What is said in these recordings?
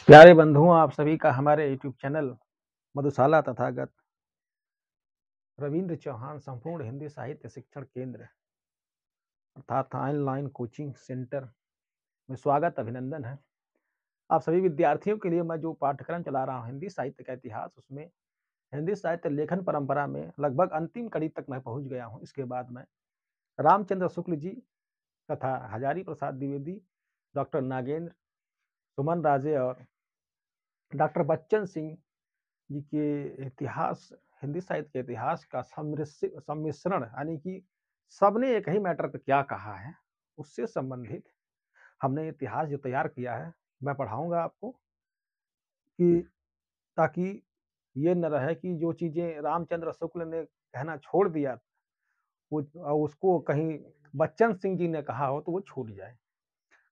प्यारे बंधुओं, आप सभी का हमारे यूट्यूब चैनल मधुशाला तथागत रविंद्र चौहान संपूर्ण हिंदी साहित्य शिक्षण केंद्र अर्थात ऑनलाइन कोचिंग सेंटर में स्वागत अभिनंदन है। आप सभी विद्यार्थियों के लिए मैं जो पाठ्यक्रम चला रहा हूँ हिंदी साहित्य का इतिहास, उसमें हिंदी साहित्य लेखन परंपरा में लगभग अंतिम कड़ी तक मैं पहुंच गया हूँ। इसके बाद मैं रामचंद्र शुक्ल जी तथा हजारी प्रसाद द्विवेदी, डॉक्टर नागेंद्र, सुमन राजे और डॉक्टर बच्चन सिंह जी के इतिहास, हिंदी साहित्य के इतिहास का सम्मिश्रण, यानी कि सबने एक ही मैटर पे क्या कहा है, उससे संबंधित हमने इतिहास जो तैयार किया है, मैं पढ़ाऊंगा आपको, कि ताकि ये न रहे कि जो चीजें रामचंद्र शुक्ल ने कहना छोड़ दिया वो उसको कहीं बच्चन सिंह जी ने कहा हो तो वो छूट जाए।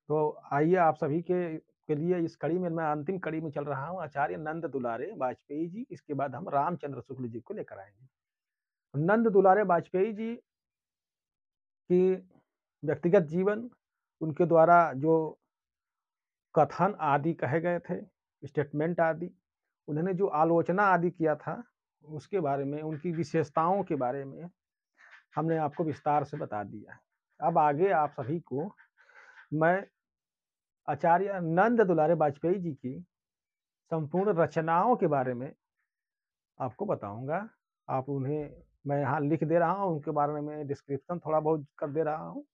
तो आइए, आप सभी के लिए इस कड़ी में, मैं अंतिम कड़ी में चल रहा हूँ, आचार्य नंद दुलारे वाजपेयी जी। इसके बाद हम रामचंद्र शुक्ल जी को लेकर आएंगे। नंद दुलारे वाजपेयी जी की व्यक्तिगत जीवन, उनके द्वारा जो कथन आदि कहे गए थे, स्टेटमेंट आदि, उन्होंने जो आलोचना आदि किया था, उसके बारे में, उनकी विशेषताओं के बारे में हमने आपको विस्तार से बता दिया है। अब आगे आप सभी को मैं आचार्य नंद दुलारे वाजपेयी जी की संपूर्ण रचनाओं के बारे में आपको बताऊंगा। आप उन्हें मैं यहाँ लिख दे रहा हूँ, उनके बारे में डिस्क्रिप्शन थोड़ा बहुत कर दे रहा हूँ,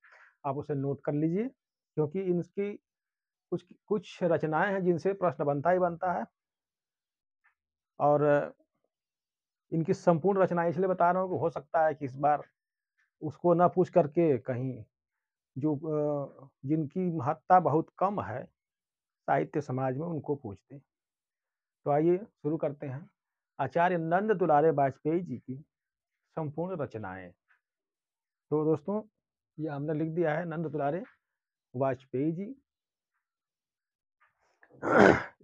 आप उसे नोट कर लीजिए, क्योंकि इनकी कुछ कुछ रचनाएं हैं जिनसे प्रश्न बनता ही बनता है। और इनकी संपूर्ण रचनाएं इसलिए बता रहा हूँ कि हो सकता है कि इस बार उसको न पूछ करके कहीं जो जिनकी महत्ता बहुत कम है साहित्य समाज में, उनको पूछ दें। तो आइए शुरू करते हैं। आचार्य नंद दुलारे वाजपेयी जी की संपूर्ण रचनाएं। तो दोस्तों, ये हमने लिख दिया है नंद दुलारे वाजपेयी जी।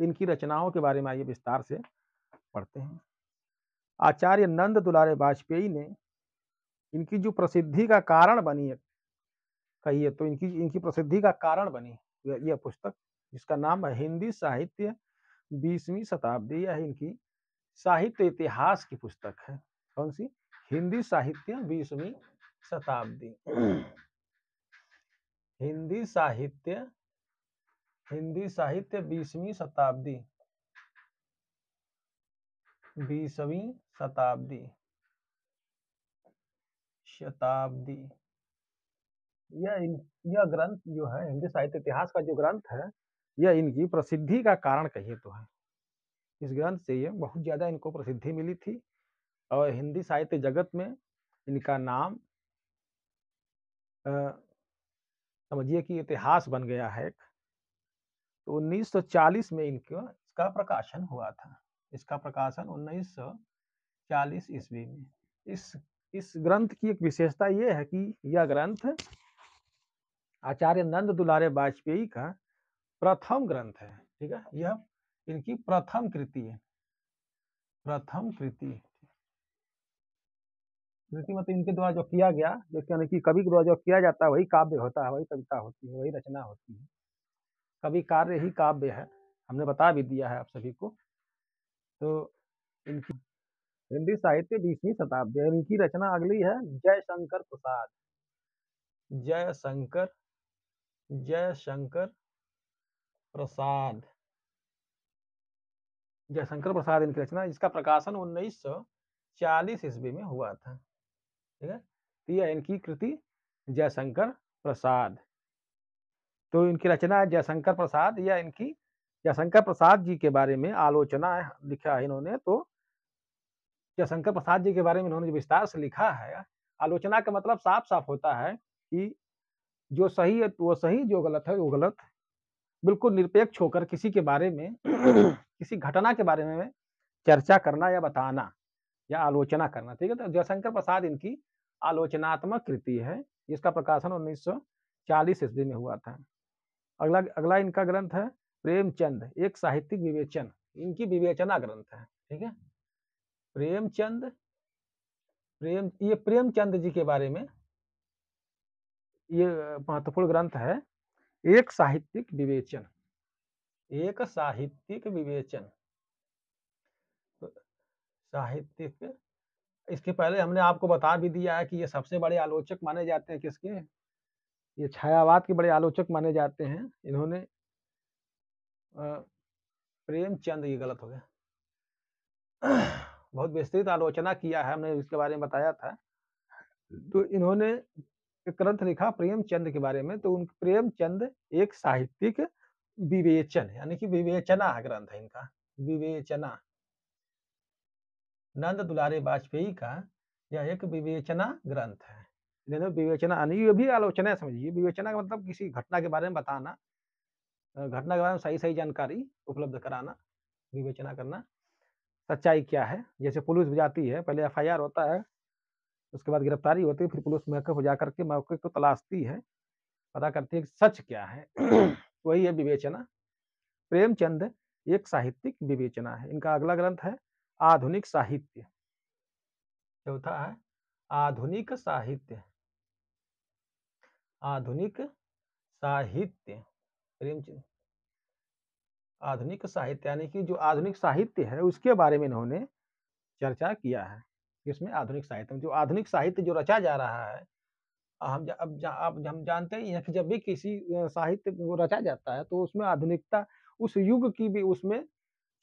इनकी रचनाओं के बारे में आइए विस्तार से पढ़ते हैं। आचार्य नंद दुलारे वाजपेयी ने इनकी जो प्रसिद्धि का कारण बनी है, कहिए तो इनकी इनकी प्रसिद्धि का कारण बनी यह पुस्तक, जिसका नाम है हिंदी साहित्य 20वीं शताब्दी। यह इनकी साहित्य इतिहास की पुस्तक है। कौन सी? हिंदी साहित्य 20वीं शताब्दी। हिंदी साहित्य 20वीं शताब्दी, 20वीं शताब्दी। यह ग्रंथ जो है, हिंदी साहित्य इतिहास का जो ग्रंथ है, यह इनकी प्रसिद्धि का कारण कहिए तो है। इस ग्रंथ से ये बहुत ज्यादा इनको प्रसिद्धि मिली थी और हिंदी साहित्य जगत में इनका नाम समझिए कि इतिहास बन गया है। तो 1940 में इसका प्रकाशन हुआ था। इसका प्रकाशन 1940 ईस्वी में। इस ग्रंथ की एक विशेषता यह है कि यह ग्रंथ आचार्य नंद दुलारे वाजपेयी का प्रथम ग्रंथ है। ठीक है, यह इनकी प्रथम कृति है। प्रथम कृति मतलब इनके द्वारा जो किया गया, जैसे कि कवि के द्वारा जो किया जाता है वही काव्य होता है, वही कविता होती है, वही रचना होती है। कवि कार्य ही काव्य है, हमने बता भी दिया है आप सभी को। तो इनकी हिंदी साहित्य 20वीं शताब्दी, इनकी रचना अगली है जयशंकर प्रसाद। जयशंकर जयशंकर प्रसाद जयशंकर प्रसाद इनकी रचना, जिसका प्रकाशन 1940 ईस्वी में हुआ था। ठीक है, तो यह इनकी कृति जयशंकर प्रसाद। तो इनकी रचना है जयशंकर प्रसाद। या इनकी जयशंकर प्रसाद जी के बारे में आलोचना लिखा है इन्होंने। तो जयशंकर प्रसाद जी के बारे में इन्होंने विस्तार से लिखा है। आलोचना का मतलब साफ साफ होता है कि जो सही है वो सही, जो गलत है वो गलत। बिल्कुल निरपेक्ष होकर किसी के बारे में किसी घटना के बारे में चर्चा करना या बताना या आलोचना करना। ठीक है, तो जयशंकर प्रसाद इनकी आलोचनात्मक कृति है, जिसका प्रकाशन 1940 ईस्वी में हुआ था। अगला अगला इनका ग्रंथ है प्रेमचंद, एक साहित्यिक विवेचन। इनकी विवेचना ग्रंथ है। ठीक है, प्रेमचंद ये प्रेमचंद जी के बारे में ये महत्वपूर्ण ग्रंथ है, एक साहित्यिक विवेचन। एक साहित्यिक विवेचन। तो साहित्यिक, इसके पहले हमने आपको बता भी दिया है कि ये सबसे बड़े आलोचक माने जाते हैं किसके, ये छायावाद के बड़े आलोचक माने जाते हैं। इन्होंने प्रेमचंद, ये गलत हो गया, बहुत विस्तृत आलोचना किया है, हमने इसके बारे में बताया था। तो इन्होंने एक ग्रंथ लिखा प्रेमचंद के बारे में। तो उन प्रेमचंद एक साहित्यिक विवेचन, यानी कि विवेचना ग्रंथ है इनका, विवेचना। नंद दुलारे वाजपेयी का यह एक विवेचना ग्रंथ है। इन्होंने विवेचना, यानी ये भी आलोचना समझिए। विवेचना का मतलब किसी घटना के बारे में बताना, घटना के बारे में सही सही जानकारी उपलब्ध कराना, विवेचना करना, सच्चाई क्या है। जैसे पुलिस जाती है, पहले एफआईआर होता है, उसके बाद गिरफ्तारी होती है, फिर पुलिस मौके पर जाकर के मौके को तलाशती है, पता करती है कि सच क्या है। वही है विवेचना। प्रेमचंद एक साहित्यिक विवेचना है। इनका अगला ग्रंथ है आधुनिक साहित्य। चौथा है आधुनिक साहित्य। आधुनिक साहित्य, प्रेमचंद आधुनिक साहित्य, यानी कि जो आधुनिक साहित्य है उसके बारे में इन्होंने चर्चा किया है। इसमें आधुनिक साहित्य में जो आधुनिक साहित्य जो रचा जा रहा है, अब हम जानते ही हैं कि जब भी किसी साहित्य को रचा जाता है तो उसमें आधुनिकता, उस युग की भी उसमें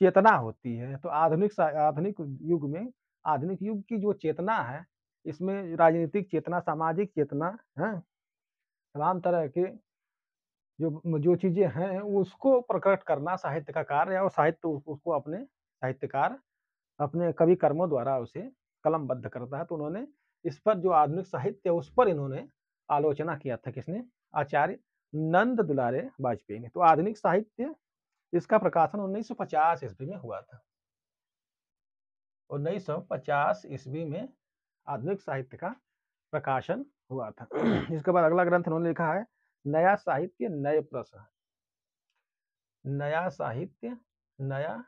चेतना होती है। तो आधुनिक युग में, आधुनिक युग की जो चेतना है, इसमें राजनीतिक चेतना, सामाजिक चेतना है, तमाम तरह के जो जो चीजें हैं उसको प्रकट करना साहित्य का कार्य है। और साहित्य उसको अपने साहित्यकार अपने कवि कर्मों द्वारा उसे कलमबद्ध करता है। तो उन्होंने इस पर जो आधुनिक साहित्य है उस पर इन्होंने आलोचना किया था। किसने? आचार्य नंद दुलारे वाजपेयी ने। तो आधुनिक साहित्य, इसका प्रकाशन 1950 ईस्वी में हुआ था। 1950 ईस्वी में आधुनिक साहित्य का प्रकाशन हुआ था। इसके बाद अगला ग्रंथ उन्होंने लिखा है नया साहित्य नए प्रश्न। नया साहित्य, नया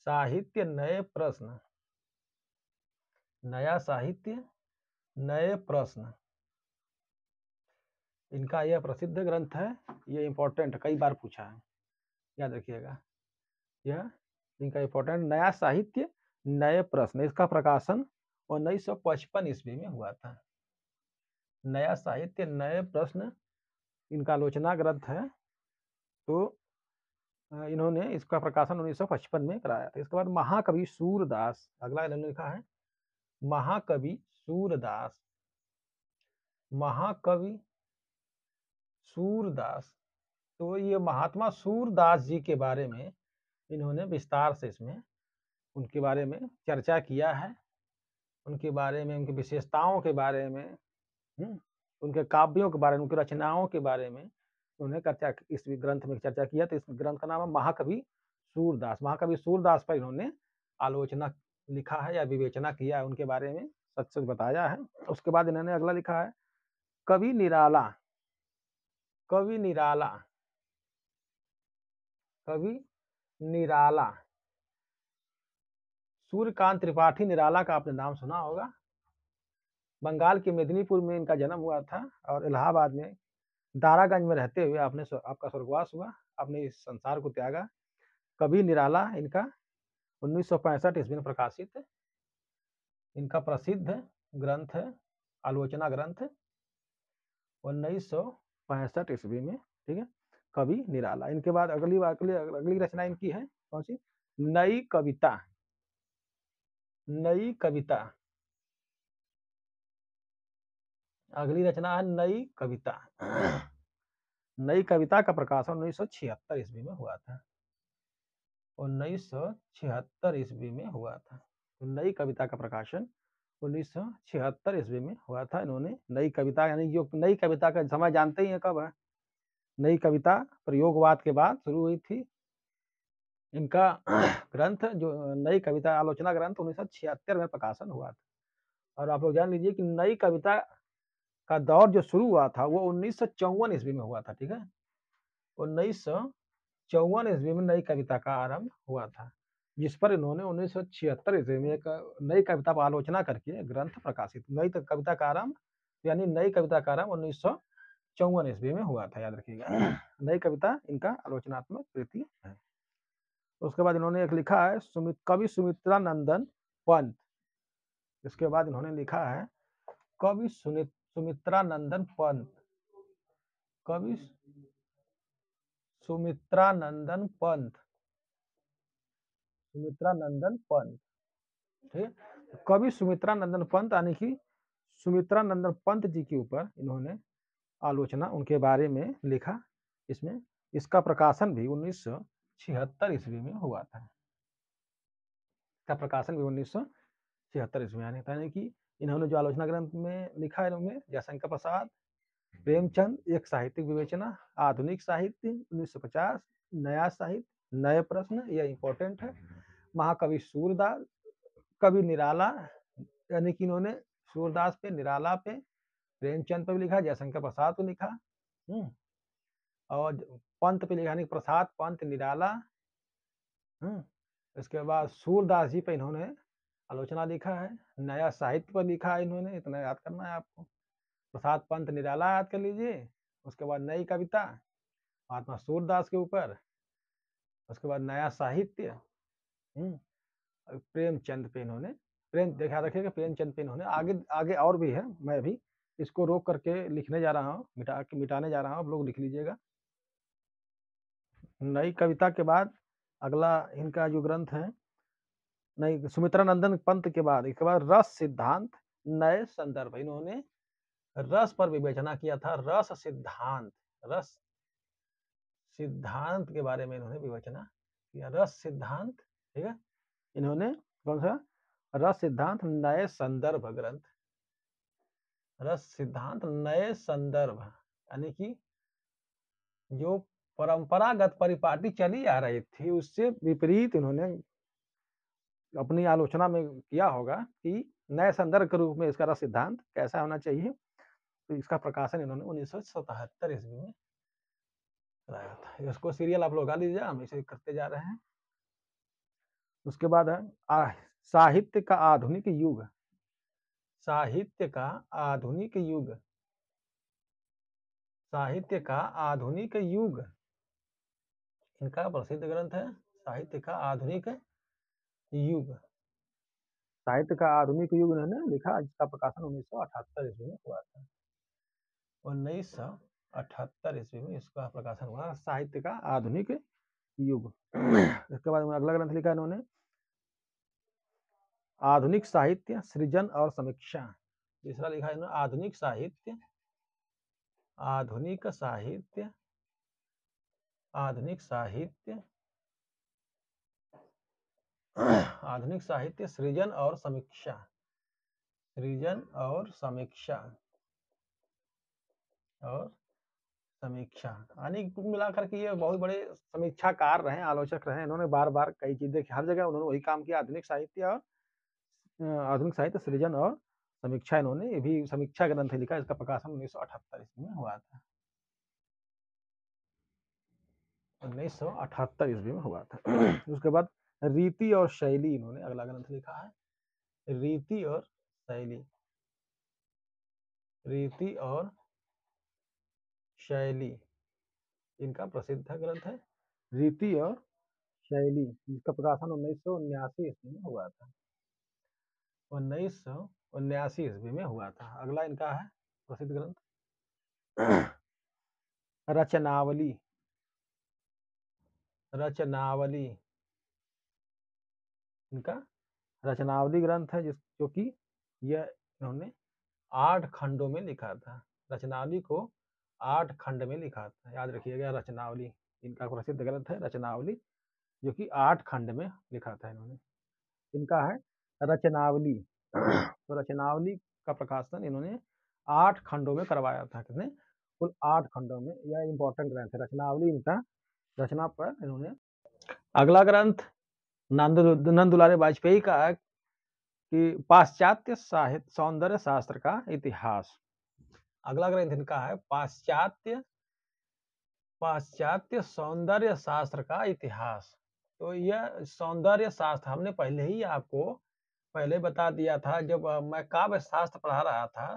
साहित्य नए प्रश्न, नया साहित्य नए प्रश्न। इनका यह प्रसिद्ध ग्रंथ है, ये इंपॉर्टेंट, कई बार पूछा है, याद रखिएगा। यह इनका इंपॉर्टेंट नया साहित्य नए प्रश्न, इसका प्रकाशन 1955 ईस्वी में हुआ था। नया साहित्य नए प्रश्न इनका आलोचना ग्रंथ है। तो इन्होंने इसका प्रकाशन 1955 में कराया था। इसके बाद महाकवि सूरदास, अगला इन्होंने लिखा है महाकवि सूरदास। महाकवि सूरदास, तो ये महात्मा सूरदास जी के बारे में इन्होंने विस्तार से इसमें उनके बारे में चर्चा किया है, उनके बारे में, उनकी विशेषताओं के बारे में, उनके काव्यों के बारे में, उनकी रचनाओं के बारे में उन्हें चर्चा, इस ग्रंथ में चर्चा किया। तो इस ग्रंथ का नाम है महाकवि सूरदास। महाकवि सूरदास पर इन्होंने आलोचना लिखा है या विवेचना किया है, उनके बारे में सच सच बताया है। उसके बाद इन्होंने अगला लिखा है कवि निराला। कवि निराला, कवि निराला, सूर्यकांत त्रिपाठी निराला का आपने नाम सुना होगा। बंगाल के मेदिनीपुर में इनका जन्म हुआ था और इलाहाबाद में दारागंज में रहते हुए आपका स्वर्गवास हुआ, आपने इस संसार को त्यागा। कवि निराला इनका 1965 ईस्वी में प्रकाशित इनका प्रसिद्ध ग्रंथ है, आलोचना ग्रंथ 1965 ईस्वी में, ठीक है, कवि निराला। इनके बाद अगली रचना इनकी है कौन सी? नई कविता। नई कविता, अगली रचना है नई कविता। नई कविता का प्रकाशन 1976 ईस्वी में हुआ था। 1976 ईस्वी में हुआ था। तो नई कविता का प्रकाशन 1976 ईस्वी में हुआ था। इन्होंने नई कविता, यानी जो नई कविता का समय जानते ही है कब है। नई कविता प्रयोगवाद के बाद शुरू हुई थी। इनका ग्रंथ जो नई कविता आलोचना ग्रंथ 1976 में प्रकाशन हुआ था। और आप लोग जान लीजिए कि नई कविता का दौर जो शुरू हुआ था वो 1954 ईस्वी में हुआ था, ठीक है। 1954 ईस्वी में नई कविता का आरंभ हुआ था, जिस पर इन्होंने 1976 ईस्वी में एक नई कविता पर आलोचना करके ग्रंथ प्रकाशित। नई कविता का आरंभ, यानी नई कविता का आरंभ 1854 ईस्वी में हुआ था, याद रखिएगा। नई कविता इनका आलोचनात्मक कृति है। उसके बाद इन्होंने एक लिखा है कवि सुमित्रानंदन पंत। इसके बाद इन्होंने लिखा है कवि सुमित्रानंदन पंत। कवि सुमित्रानंदन पंत, सुमित्रानंदन पंत, ठीक। कवि सुमित्रानंदन पंत यानी कि सुमित्रानंदन पंत जी के ऊपर इन्होंने आलोचना, उनके बारे में लिखा। इसमें इसका प्रकाशन भी 1976 ईस्वी में हुआ था। इसका प्रकाशन भी 1976 ईस्वी में, यानी कि इन्होंने जो आलोचना ग्रंथ में लिखा है, इनमें जयशंकर प्रसाद, प्रेमचंद, एक साहित्यिक विवेचना, आधुनिक साहित्य 1950, नया साहित्य, नए प्रश्न, यह इंपॉर्टेंट है, महाकवि सूरदास, कवि निराला, यानी कि इन्होंने सूरदास पे, निराला पे, प्रेमचंद पे भी लिखा, जयशंकर प्रसाद पे लिखा, और पंत पे लिखा, यानी प्रसाद, पंत, निराला। इसके बाद सूरदास जी पे इन्होंने आलोचना लिखा है। नया साहित्य पर लिखा है इन्होंने, इतना याद करना है आपको। प्रसाद, पंत, निराला याद कर लीजिए। उसके बाद नई कविता महात्मा सूरदास के ऊपर। उसके बाद नया साहित्य प्रेमचंद पे इन्होंने, ध्यान रखिएगा, प्रेमचंद पे इन्होंने, आगे आगे और भी है, मैं भी इसको रोक करके लिखने जा रहा हूँ, मिटाने जा रहा हूँ, आप लोग लिख लीजिएगा। नई कविता के बाद अगला इनका जो ग्रंथ है, नई सुमित्रानंदन पंत के बाद, इसके बाद रस सिद्धांत नए संदर्भ। इन्होंने रस पर विवेचना किया था, रस सिद्धांत, रस सिद्धांत के बारे में इन्होंने विवेचना किया, रस सिद्धांत, ठीक है। इन्होंने कौन सा, रस सिद्धांत नए संदर्भ ग्रंथ, रस सिद्धांत नए संदर्भ, यानी कि जो परंपरागत परिपाटी चली आ रही थी उससे विपरीत इन्होंने अपनी आलोचना में किया होगा कि नए संदर्भ के रूप में इसका रस सिद्धांत कैसा होना चाहिए। तो इसका प्रकाशन इन्होंने 1977 ईस्वी में कराया था। इसको सीरियल आप लोग गा लीजिए, हम इसे करते जा रहे हैं। उसके बाद है साहित्य का आधुनिक युग, साहित्य का आधुनिक युग, साहित्य का आधुनिक युग, इनका प्रसिद्ध ग्रंथ है साहित्य का आधुनिक युग। साहित्य का आधुनिक युग इन्होंने लिखा, जिसका प्रकाशन 1978 ईस्वी में हुआ था। 1978 ईस्वी में इसका प्रकाशन हुआ, साहित्य का आधुनिक युग। इसके बाद अगला ग्रंथ लिखा इन्होंने आधुनिक साहित्य सृजन और समीक्षा। तीसरा लिखा इन्होंने आधुनिक साहित्य, आधुनिक साहित्य, आधुनिक साहित्य, आधुनिक साहित्य सृजन और समीक्षा, सृजन और समीक्षा, और समीक्षा, यानी कुल मिलाकर के ये बहुत बड़े समीक्षाकार रहे, आलोचक रहे। इन्होंने बार बार कई चीजें, हर जगह उन्होंने वही काम किया, आधुनिक साहित्य और आधुनिक साहित्य सृजन और समीक्षा, इन्होंने ये भी समीक्षा ग्रंथ लिखा। इसका प्रकाशन 1978 ईस्वी में हुआ था, 1978 ईस्वी में हुआ था। उसके बाद रीति और शैली, इन्होंने अगला ग्रंथ लिखा है, रीति और शैली, रीति और शैली, इनका प्रसिद्ध ग्रंथ है रीति और शैली, जिसका प्रकाशन 1979 ईस्वी में हुआ था, 1979 ईस्वी में हुआ था। अगला इनका है प्रसिद्ध ग्रंथ रचनावली, रचनावली, इनका रचनावली ग्रंथ है, जो कि यह इन्होंने 8 खंडों में लिखा था। रचनावली को 8 खंड में लिखा था, याद रखिएगा। रचनावली इनका प्रसिद्ध ग्रंथ है, रचनावली, जो कि 8 खंड में लिखा था इन्होंने। इनका है रचनावली। तो रचनावली का प्रकाशन इन्होंने 8 खंडों में करवाया था। कितने, कुल 8 खंडों में। यह इंपॉर्टेंट ग्रंथ है रचनावली, इनका रचना पर इन्होंने। अगला ग्रंथ नंद दुलारे वाजपेयी का है कि पाश्चात्य साहित्य सौंदर्य शास्त्र का इतिहास। अगला ग्रंथ इनका है पाश्चात्य सौंदर्य शास्त्र का इतिहास। तो यह सौंदर्य शास्त्र हमने पहले ही आपको बता दिया था, जब मैं काव्य शास्त्र पढ़ा रहा था।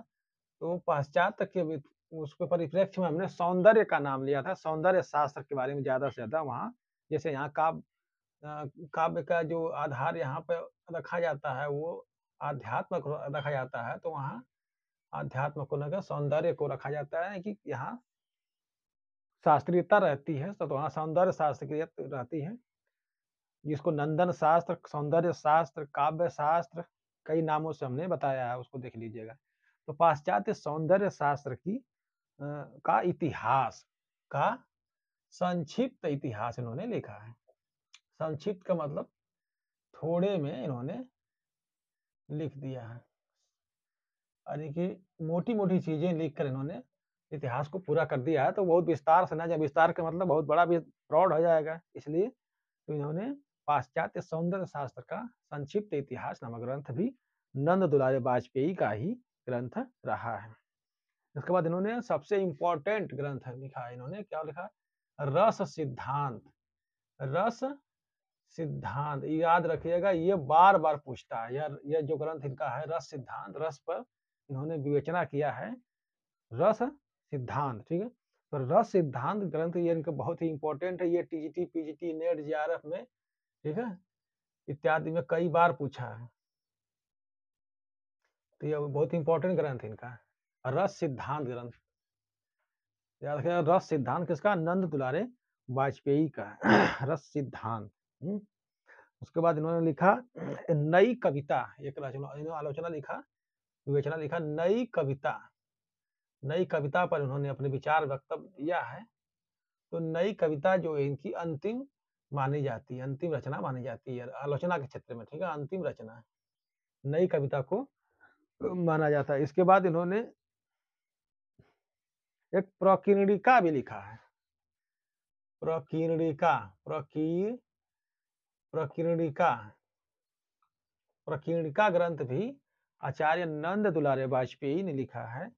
तो पाश्चात्य के उसके परिप्रेक्ष्य में हमने सौंदर्य का नाम लिया था, सौंदर्य शास्त्र के बारे में ज़्यादा से ज़्यादा वहाँ, जैसे यहाँ काव्य का जो आधार यहाँ पे रखा जाता है वो आध्यात्म को रखा जाता है, तो वहाँ आध्यात्म को न सौंदर्य को रखा जाता है कि यहाँ शास्त्रीयता रहती है, तो वहाँ सौंदर्य शास्त्रीयत रहती है, जिसको नंदन शास्त्र, सौंदर्य शास्त्र, काव्य शास्त्र कई नामों से हमने बताया है, उसको देख लीजिएगा। तो पाश्चात्य सौंदर्य शास्त्र का इतिहास का संक्षिप्त इतिहास इन्होंने लिखा है। संक्षिप्त का मतलब थोड़े में इन्होंने लिख दिया है, यानी कि मोटी-मोटी चीज़ें लिखकर इन्होंने इतिहास को पूरा कर दिया है, तो बहुत विस्तार से ना जाए, विस्तार का मतलब बहुत बड़ा भी फ्रॉड हो जाएगा, इसलिए तो इन्होंने पाश्चात्य सौंदर्य शास्त्र का संक्षिप्त इतिहास नामक ग्रंथ भी नंद दुलारे वाजपेयी का ही ग्रंथ रहा है। इसके बाद इन्होंने सबसे इम्पोर्टेंट ग्रंथ लिखा है, इन्होंने क्या लिखा? रस सिद्धांत। रस सिद्धांत याद रखिएगा, ये बार-बार पूछता है। यह जो ग्रंथ इनका है रस सिद्धांत, रस पर इन्होंने विवेचना किया है, रस सिद्धांत, ठीक है? तो रस सिद्धांत ग्रंथ ये इनका बहुत ही इम्पोर्टेंट है, ये टीजीटी, पीजीटी, नेट, जेआरएफ में, ठीक है, इत्यादि में कई बार पूछा है। तो ये बहुत इम्पोर्टेंट ग्रंथ है इनका, रस सिद्धांत ग्रंथ। याद रखिएगा, रस सिद्धांत किसका? नंद दुलारे वाजपेयी का रस सिद्धांत। उसके बाद इन्होंने लिखा नई कविता, एक आलोचना लिखा, विवेचना लिखा, नई कविता। नई कविता पर उन्होंने अपने विचार वक्तव्य दिया है। तो नई कविता जो है इनकी अंतिम मानी जाती है, अंतिम रचना मानी जाती है आलोचना के क्षेत्र में, ठीक है, अंतिम रचना नई कविता को माना जाता है। इसके बाद इन्होंने एक प्रकीर्णिका भी लिखा है, प्रकीर्णिका, प्रकीर्णिका, प्रकीर्णिका ग्रंथ भी आचार्य नंद दुलारे वाजपेयी ने लिखा है।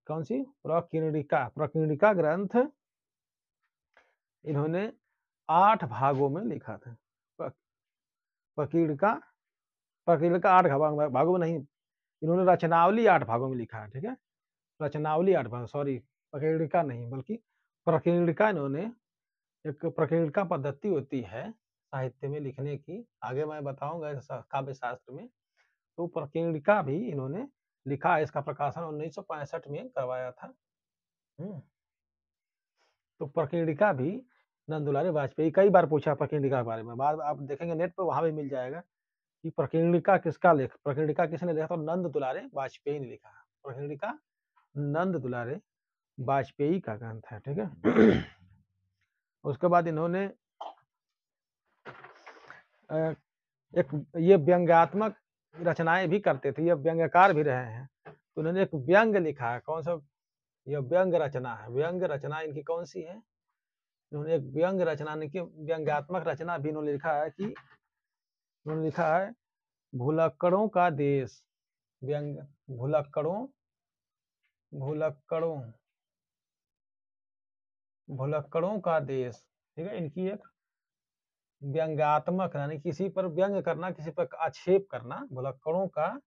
कौन सी? प्रकीर्णिका। प्रकीर्णिका ग्रंथ इन्होंने 8 भागों में लिखा था। प्रकीर्णिका 8 भागों में नहीं, इन्होंने रचनावली 8 भागों में लिखा है, ठीक है, रचनावली 8 भाग, सॉरी, प्रकीर्णिका नहीं बल्कि प्रकीर्णिका। इन्होंने एक प्रकीर्णिका पद्धति होती है साहित्य में लिखने की, आगे मैं बताऊंगा काव्य शास्त्र में। तो प्रकीर्णिका भी इन्होंने लिखा है, इसका प्रकाशन 1965 में करवाया था। तो प्रकीर्णिका भी नंद दुलारे वाजपेयी, कई बार पूछा प्रकीर्णिका के बारे में, बाद आप देखेंगे नेट पर, वहां भी मिल जाएगा कि प्रकीर्णिका प्रकीर्णिका किसने लिखा? तो नंद दुलारे वाजपेयी ने लिखा। प्रकीर्णिका नंद दुलारे वाजपेयी का ग्रंथ है, ठीक है। उसके बाद इन्होंने एक ये व्यंग्यात्मक रचनाएं भी करते थे, ये व्यंग्यकार भी रहे हैं। तो उन्होंने एक व्यंग लिखा है, कौन सा? यह व्यंग रचना है। व्यंग रचना इनकी कौन सी है? इन्होंने एक व्यंग रचना, व्यंग्यात्मक रचना भी इन्होंने लिखा है कि उन्होंने लिखा है भुलक्कड़ों का देश। व्यंग, भुलक्कड़ों, भुलक्कड़ों, भुलक्कड़ों का देश, ठीक है। इनकी एक व्यंग्यात्मक, यानी किसी पर व्यंग करना, किसी पर आक्षेप करना, भुलक्कड़ों का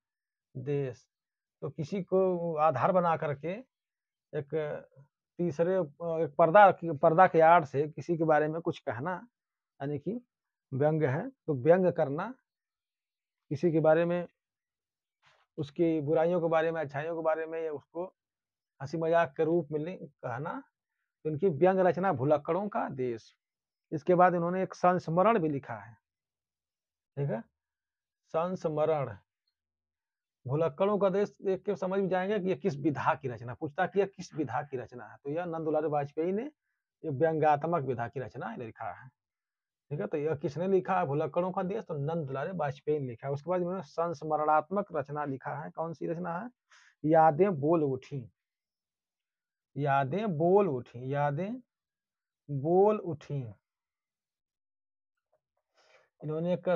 देश। तो किसी को आधार बना करके एक तीसरे एक पर्दा के आड़ से किसी के बारे में कुछ कहना, यानी कि व्यंग है। तो व्यंग करना, किसी के बारे में, उसकी बुराइयों के बारे में, अच्छाइयों के बारे में, या उसको हंसी मजाक के रूप में कहना, तो इनकी व्यंग रचना भुलक्कड़ों का देश। इसके बाद इन्होंने एक संस्मरण भी लिखा है, ठीक है, संस्मरण। भुलक्कड़ों का देश देख के समझ में जाएंगे कि ये किस विधा की रचना, पूछता कि यह किस विधा की रचना है, तो यह नंद दुलारे वाजपेयी ने ये व्यंग्यात्मक विधा की रचना लिखा है, ठीक है। तो यह किसने लिखा है भुलक्कड़ों का देश? तो नंद दुलारे वाजपेयी ने लिखा है। उसके बाद इन्होंने संस्मरणात्मक रचना लिखा है, कौन सी रचना है? यादें बोल उठी, यादें बोल उठी, यादें बोल उठी। इन्होंने एक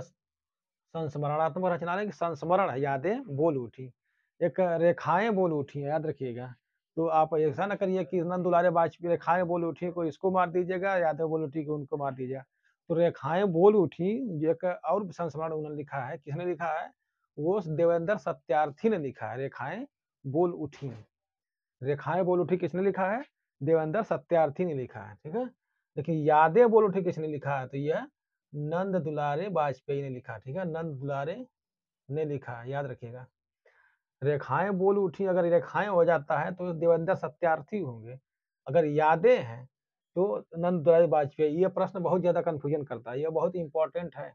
संस्मरणात्मक रचना है कि संस्मरण है, यादें बोल उठी। एक रेखाएं बोल उठी, याद रखिएगा। तो आप ऐसा ना करिए कि नंद दुलारे वाजपेयी रेखाएं बोल उठी को इसको मार दीजिएगा, यादें बोल उठी को उनको मार दीजिएगा। तो रेखाएं बोल उठी एक और संस्मरण उन्होंने लिखा है, किसने लिखा है? वो देवेंद्र सत्यार्थी ने लिखा है, रेखाएं बोल उठी। रेखाएं बोल उठी किसने लिखा है? देवेंद्र सत्यार्थी ने लिखा है, ठीक है। लेकिन यादें बोल उठी किसने लिखा है? तो यह नंद दुलारे वाजपेयी ने लिखा, ठीक है, नंद दुलारे ने लिखा है, याद रखिएगा। रेखाएं बोल उठी, अगर रेखाएं हो जाता है तो देवेंद्र सत्यार्थी होंगे, अगर यादें हैं तो नंद दुलारे वाजपेयी। ये प्रश्न बहुत ज्यादा कंफ्यूजन करता है, ये बहुत इंपॉर्टेंट है,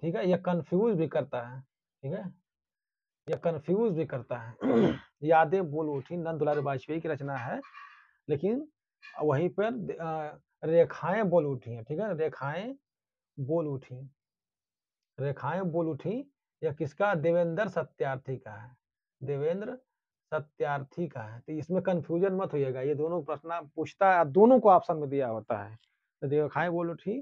ठीक है, ये कंफ्यूज भी करता है, ठीक है, ये कंफ्यूज भी करता है। यादें बोल उठी नंद दुलारे वाजपेयी की रचना है, लेकिन वहीं पर रेखाएं बोल उठी हैं, ठीक है, रेखाएं बोल उठी, रेखाएं बोल उठी, यह किसका? देवेंद्र सत्यार्थी का है, देवेंद्र सत्यार्थी का है। तो इसमें कंफ्यूजन मत होइएगा, ये दोनों प्रश्न पूछता है, दोनों को ऑप्शन में दिया होता है। तो रेखाएं बोल उठी,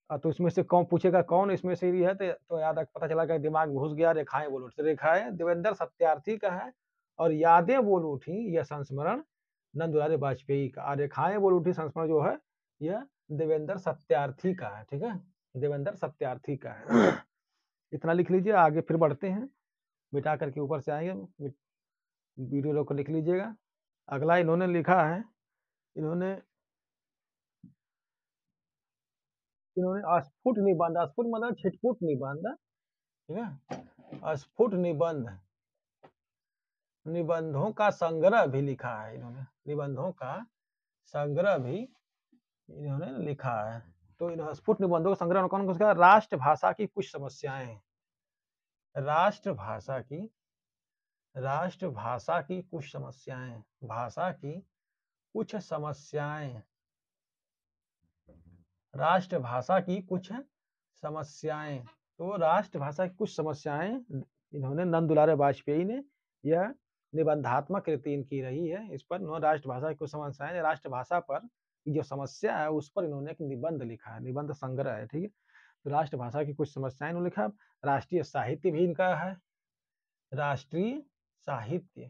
तो इसमें से कौन पूछेगा, कौन इसमें से ही है, तो याद पता चला कि दिमाग घुस गया, रेखाएं बोल उठी। रेखाएं देवेंद्र सत्यार्थी का है, और यादें बोल उठी यह संस्मरण नंद दुलारे वाजपेयी का, और रेखाएं बोल उठी संस्मरण जो है यह देवेंद्र सत्यार्थी का है, ठीक है, देवेंद्र सत्यार्थी का है। इतना लिख लीजिए, आगे फिर बढ़ते हैं, मिटा करके ऊपर से आएंगे, वीडियो रोक कर लिख लीजिएगा। अगला इन्होंने लिखा है, इन्होंने अस्फुट निबंध, अस्फुट मतलब छिटपुट निबंध, ठीक है, अस्फुट निबंध, निबंधों का संग्रह भी लिखा है इन्होंने, निबंधों का संग्रह भी इन्होंने लिखा है। तो इन स्फुट निबंधों का संग्रह कौन कौन? राष्ट्रभाषा की कुछ समस्याएं, राष्ट्रभाषा की, राष्ट्रभाषा की कुछ समस्याएं, भाषा की कुछ समस्याएं, राष्ट्रभाषा की कुछ समस्याएं। तो राष्ट्रभाषा की कुछ समस्याएं इन्होंने नंद दुलारे वाजपेयी ने, यह निबंधात्मक कृति इनकी रही है। इस पर इन्होंने राष्ट्रभाषा की कुछ समस्याएं, राष्ट्रभाषा पर जो समस्या है उस पर इन्होंने एक निबंध लिखा है, निबंध संग्रह है, ठीक है। तो राष्ट्रभाषा की कुछ समस्याएं इन्होंने लिखा। राष्ट्रीय साहित्य भी इनका है, राष्ट्रीय साहित्य,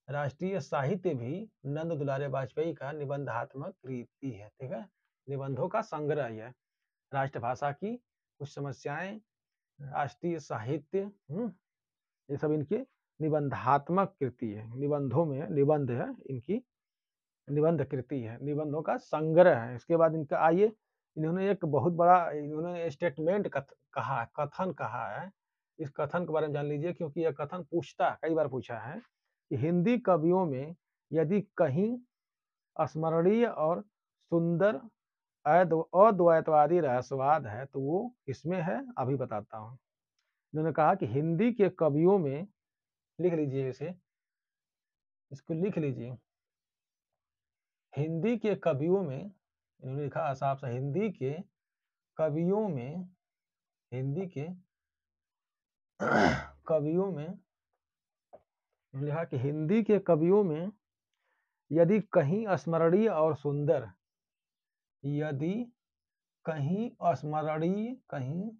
राष्ट्रीय साहित्य भी नंद दुलारे वाजपेयी का निबंधात्मक कृति है, ठीक है, निबंधों का संग्रह है। राष्ट्रभाषा की कुछ समस्याएं, राष्ट्रीय साहित्य, ये सब इनके निबंधात्मक कृति है, निबंधों में निबंध है इनकी, निबंध कृति है, निबंधों का संग्रह है। इसके बाद इनका आइए, इन्होंने एक बहुत बड़ा इन्होंने स्टेटमेंट कहा, कथन कहा है। इस कथन के बारे में जान लीजिए, क्योंकि यह कथन पूछता, कई बार पूछा है कि हिंदी कवियों में यदि कहीं स्मरणीय और सुंदर अद्वैतवादी रहस्यवाद है तो वो किसमें है? अभी बताता हूँ। इन्होंने कहा कि हिंदी के कवियों में, लिख लीजिए इसे, इसको लिख लीजिए, हिंदी के कवियों में, इन्होंने लिखा साफ से, हिंदी के कवियों में, हिंदी के कवियों में, लिखा कि हिंदी के कवियों में यदि कहीं स्मरणीय और सुंदर, यदि कहीं स्मरणीय, कहीं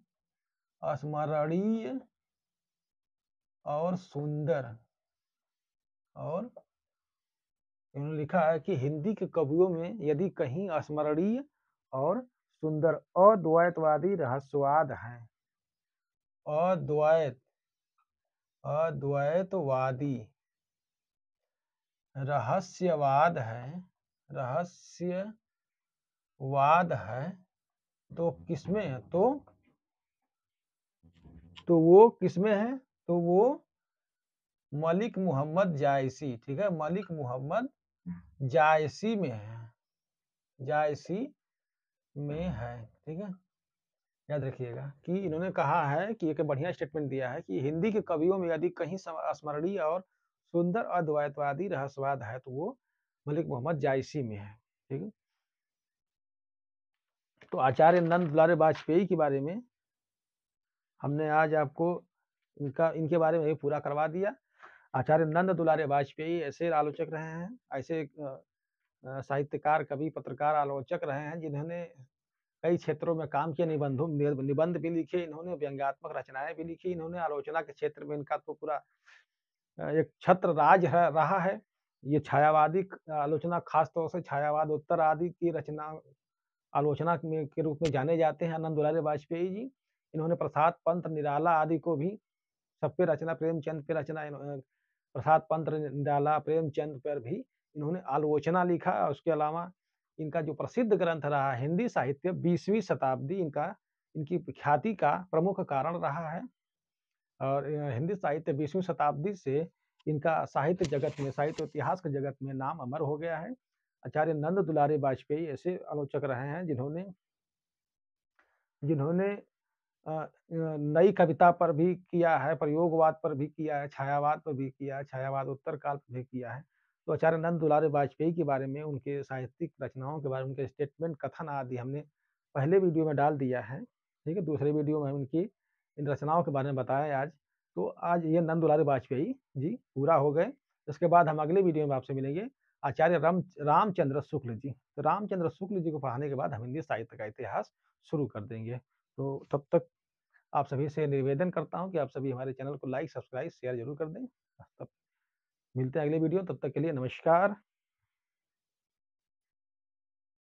स्मरणीय और सुंदर, और इन्होंने लिखा है कि हिंदी के कवियों में यदि कहीं स्मरणीय और सुंदर अद्वैतवादी रहस्यवाद हैं, अद्वैत, अद्वैतवादी रहस्यवाद है, रहस्यवाद है, तो किसमें है? तो वो किसमें है? तो वो मलिक मोहम्मद जायसी, ठीक है, मलिक मोहम्मद जायसी में है, जायसी में है, ठीक है। याद रखिएगा कि इन्होंने कहा है कि एक बढ़िया स्टेटमेंट दिया है कि हिंदी के कवियों में यदि कहीं स्मरणीय और सुंदर अद्वैतवादी रहस्यवाद है तो वो मलिक मोहम्मद जायसी में है, ठीक है। तो आचार्य नंद दुलारे वाजपेयी के बारे में हमने आज आपको इनके बारे में पूरा करवा दिया। आचार्य नंद दुलारे वाजपेयी ऐसे आलोचक रहे हैं, ऐसे साहित्यकार, कवि, पत्रकार, आलोचक रहे हैं जिन्होंने कई क्षेत्रों में काम किया, निबंध भी लिखे इन्होंने, व्यंग्यात्मक रचनाएं भी लिखी इन्होंने। आलोचना के क्षेत्र में इनका तो पूरा एक छत्र राज रहा है। ये छायावादी आलोचना, खास तौर से छायावाद उत्तर आदि की रचना आलोचना के रूप में जाने जाते हैं नंद दुलारे वाजपेयी जी। इन्होंने प्रसाद पंत, निराला आदि को भी, सब पे रचना, प्रेमचंद पे रचना, प्रसाद पंत निराला, प्रेमचंद पर भी इन्होंने आलोचना लिखा। उसके अलावा इनका जो प्रसिद्ध ग्रंथ रहा हिंदी साहित्य 20वीं शताब्दी, इनकी ख्याति का प्रमुख कारण रहा है। और हिंदी साहित्य 20वीं शताब्दी से इनका साहित्य जगत में, साहित्य इतिहास के जगत में नाम अमर हो गया है। आचार्य नंद दुलारे वाजपेयी ऐसे आलोचक रहे हैं जिन्होंने जिन्होंने नई कविता पर भी किया है, प्रयोगवाद पर भी किया है, छायावाद पर भी किया है, छायावाद उत्तर काल पर भी किया है। तो आचार्य नंद दुलारे वाजपेयी के बारे में, उनके साहित्यिक रचनाओं के बारे में, उनके स्टेटमेंट, कथन आदि हमने पहले वीडियो में डाल दिया है। ठीक है, दूसरे वीडियो में उनकी इन रचनाओं के बारे में बताया आज। तो आज ये नंद दुलारे वाजपेयी जी पूरा हो गए। इसके बाद हम अगले वीडियो में आपसे मिलेंगे आचार्य रामचंद्र शुक्ल जी। तो रामचंद्र शुक्ल जी को पढ़ाने के बाद हम हिंदी साहित्य का इतिहास शुरू कर देंगे। तो तब तक आप सभी से निवेदन करता हूं कि आप सभी हमारे चैनल को लाइक, सब्सक्राइब, शेयर जरूर कर दें। तब मिलते हैं अगले वीडियो, तब तक के लिए नमस्कार।